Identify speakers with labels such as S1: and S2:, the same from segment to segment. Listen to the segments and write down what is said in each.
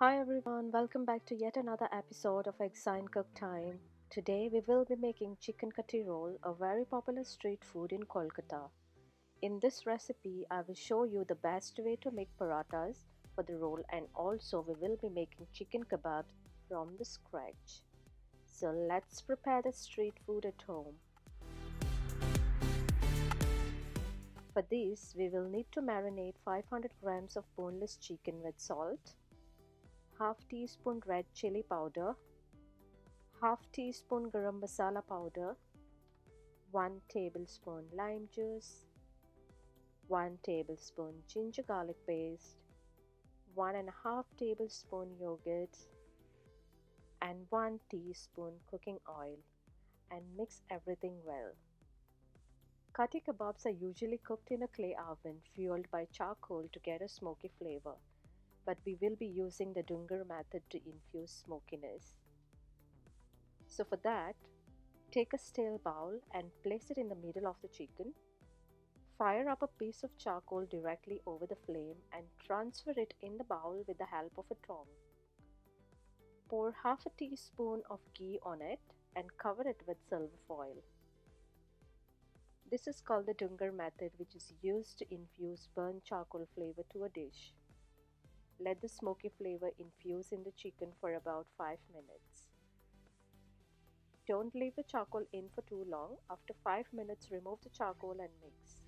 S1: Hi everyone, welcome back to yet another episode of Exine Cook Time. Today we will be making Chicken Kathi Roll, a very popular street food in Kolkata. In this recipe, I will show you the best way to make parathas for the roll, and also we will be making chicken kebabs from the scratch. So let's prepare the street food at home. For this, we will need to marinate 500 grams of boneless chicken with salt, half teaspoon red chili powder, half teaspoon garam masala powder, 1 tablespoon lime juice, 1 tablespoon ginger garlic paste, 1.5 tablespoon yogurt, and 1 teaspoon cooking oil, and mix everything well. Kathi kebabs are usually cooked in a clay oven fueled by charcoal to get a smoky flavor, but we will be using the Dhungar method to infuse smokiness. So for that, take a steel bowl and place it in the middle of the chicken. Fire up a piece of charcoal directly over the flame and transfer it in the bowl with the help of a tongs. Pour half a teaspoon of ghee on it and cover it with silver foil. This is called the Dhungar method, which is used to infuse burnt charcoal flavor to a dish. Let the smoky flavor infuse in the chicken for about 5 minutes. Don't leave the charcoal in for too long. After 5 minutes, remove the charcoal and mix.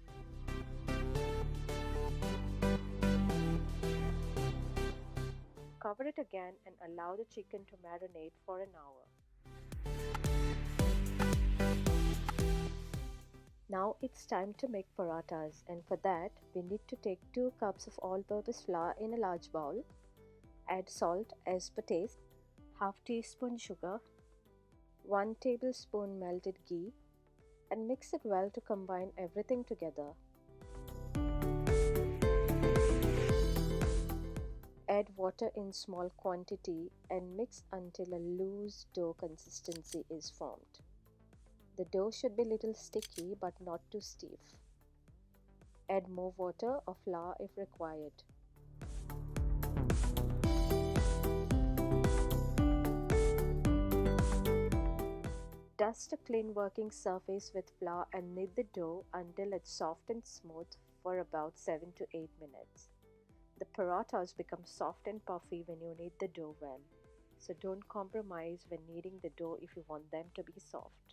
S1: Cover it again and allow the chicken to marinate for an hour. Now it's time to make parathas, and for that we need to take 2 cups of all-purpose flour in a large bowl. Add salt as per taste, half teaspoon sugar, 1 tablespoon melted ghee, and mix it well to combine everything together. Add water in small quantity and mix until a loose dough consistency is formed. The dough should be little sticky but not too stiff. Add more water or flour if required. Dust a clean working surface with flour and knead the dough until it's soft and smooth for about 7 to 8 minutes. The parathas become soft and puffy when you knead the dough well, so don't compromise when kneading the dough if you want them to be soft.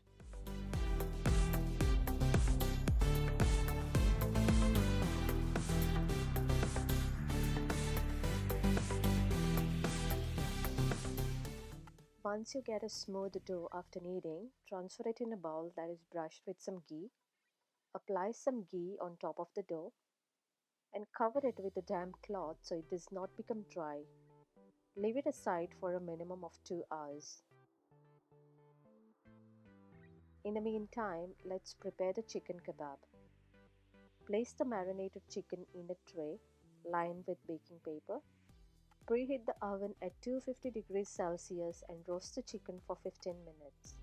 S1: Once you get a smooth dough after kneading, transfer it in a bowl that is brushed with some ghee. Apply some ghee on top of the dough and cover it with a damp cloth so it does not become dry. Leave it aside for a minimum of 2 hours. In the meantime, let's prepare the chicken kebab. Place the marinated chicken in a tray lined with baking paper. Preheat the oven at 250 degrees Celsius and roast the chicken for 15 minutes.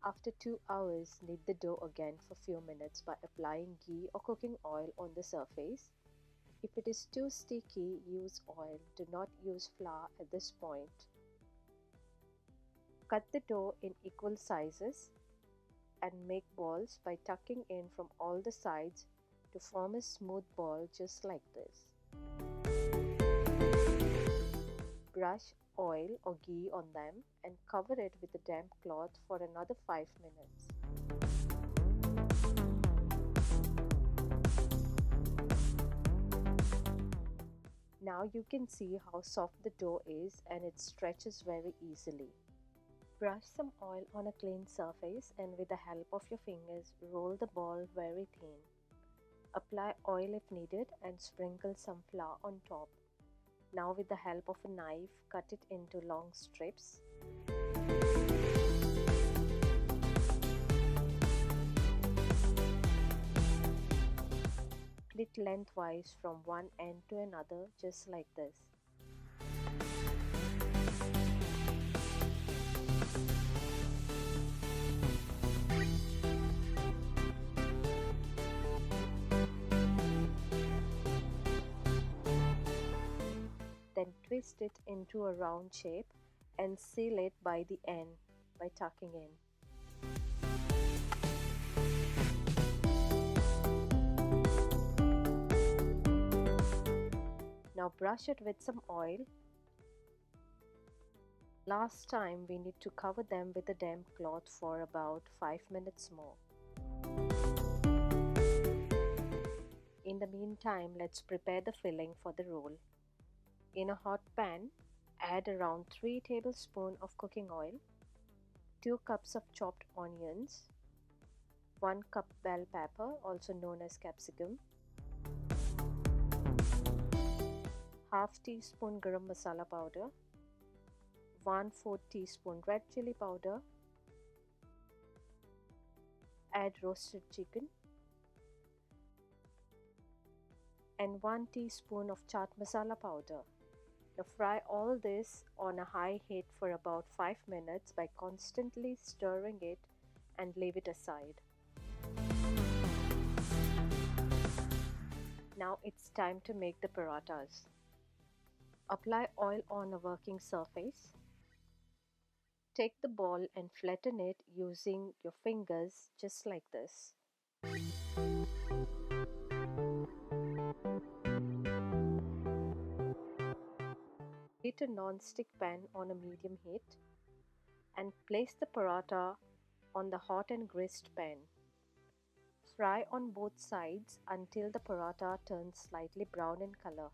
S1: After 2 hours, knead the dough again for few minutes by applying ghee or cooking oil on the surface. If it is too sticky, use oil. Do not use flour at this point. Cut the dough in equal sizes and make balls by tucking in from all the sides to form a smooth ball just like this. Brush oil or ghee on them and cover it with a damp cloth for another 5 minutes. Now you can see how soft the dough is and it stretches very easily. Brush some oil on a clean surface and with the help of your fingers, roll the ball very thin. Apply oil if needed and sprinkle some flour on top. Now with the help of a knife, cut it into long strips. Split lengthwise from one end to another just like this. twist it into a round shape and seal it by the end by tucking in. Now brush it with some oil. Last time we need to cover them with a damp cloth for about 5 minutes more. In the meantime, let's prepare the filling for the roll. In a hot pan, add around 3 tablespoons of cooking oil, 2 cups of chopped onions, 1 cup bell pepper, also known as capsicum, half teaspoon garam masala powder, 1/4 teaspoon red chili powder, add roasted chicken, and 1 teaspoon of chaat masala powder. Now fry all this on a high heat for about 5 minutes by constantly stirring it and leave it aside. Now it's time to make the parathas. Apply oil on a working surface. Take the ball and flatten it using your fingers just like this. Heat a non-stick pan on a medium heat and place the paratha on the hot and greased pan. Fry on both sides until the paratha turns slightly brown in color.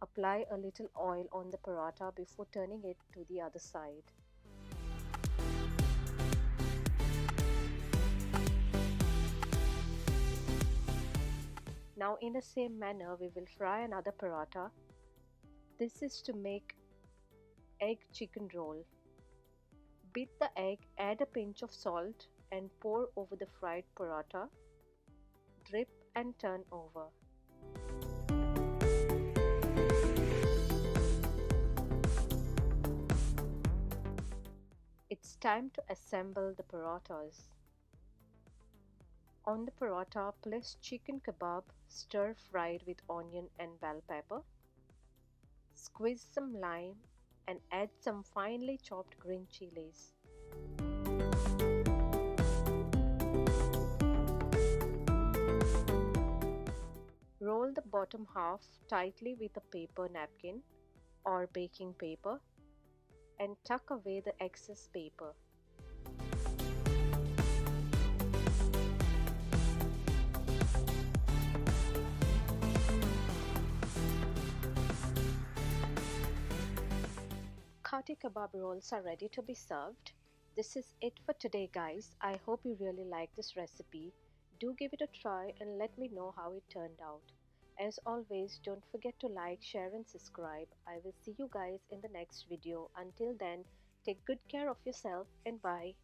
S1: Apply a little oil on the paratha before turning it to the other side. Now in the same manner we will fry another paratha. This is to make egg chicken roll. Beat the egg, add a pinch of salt and pour over the fried paratha. Drip and turn over. It's time to assemble the parathas. On the paratha, place chicken kebab stir fried with onion and bell pepper. Squeeze some lime and add some finely chopped green chillies. Roll the bottom half tightly with a paper napkin or baking paper and tuck away the excess paper. Kathi kebab rolls are ready to be served. This is it for today guys. I hope you really like this recipe. Do give it a try and let me know how it turned out. As always, don't forget to like, share and subscribe. I will see you guys in the next video. Until then, take good care of yourself and bye.